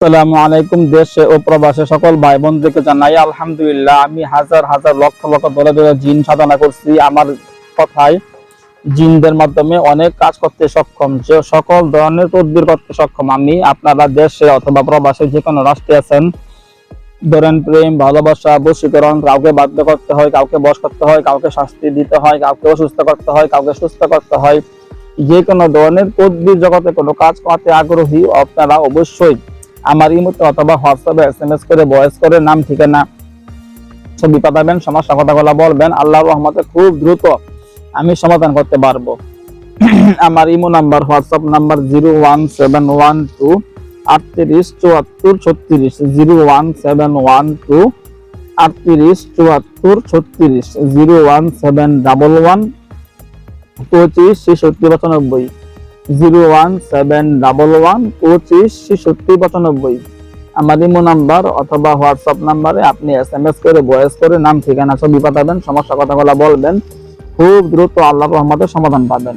আসসালামু আলাইকুম। দেশে ও প্রবাসে সকল ভাই বোনদেরকে জানাই আলহামদুলিল্লাহ। আমি হাজার হাজার লক্ষ লক্ষ ধরে ধরে জিন সাধনা করছি। আমার কথায় জিনদের মাধ্যমে অনেক কাজ করতে সক্ষম, যে সকল ধরনের তদবির করতে সক্ষম আমি। আপনারা দেশে অথবা প্রবাসে যে কোনো রাষ্ট্রে আছেন, ধরেন প্রেম, ভালোবাসা, বশীকরণ, কাউকে বাধ্য করতে হয়, কাউকে বশ করতে হয়, কাউকে শাস্তি দিতে হয়, কাউকে অসুস্থ করতে হয়, কাউকে সুস্থ করতে হয়, যে কোনো ধরনের তদবির জগতে কোনো কাজ করতে আগ্রহী আপনারা অবশ্যই আমার ইমোতে অথবা হোয়াটসঅ্যাপে এসএমএস করে ভয়েস করে নাম ঠিকানা ছবি পাঠাবেন, সমস্যা কথাগুলো বলবেন। আল্লাহর রহমতে খুব দ্রুত আমি সমাধান করতে পারবো। আমার ইমো নাম্বার, হোয়াটসঅ্যাপ নাম্বার 01712 38 74 36, 01712 38 74 36, 01711 25 66 95, 01711 25 66 95 আমার ইমো নাম্বার অথবা হোয়াটসঅ্যাপ নাম্বারে আপনি এসএমএস করে ভয়েস করে নাম ঠিকানা ছবি পাঠাবেন, সমস্যা কথাগুলো বলবেন। খুব দ্রুত আল্লাহর রহমতে সমাধান পাবেন।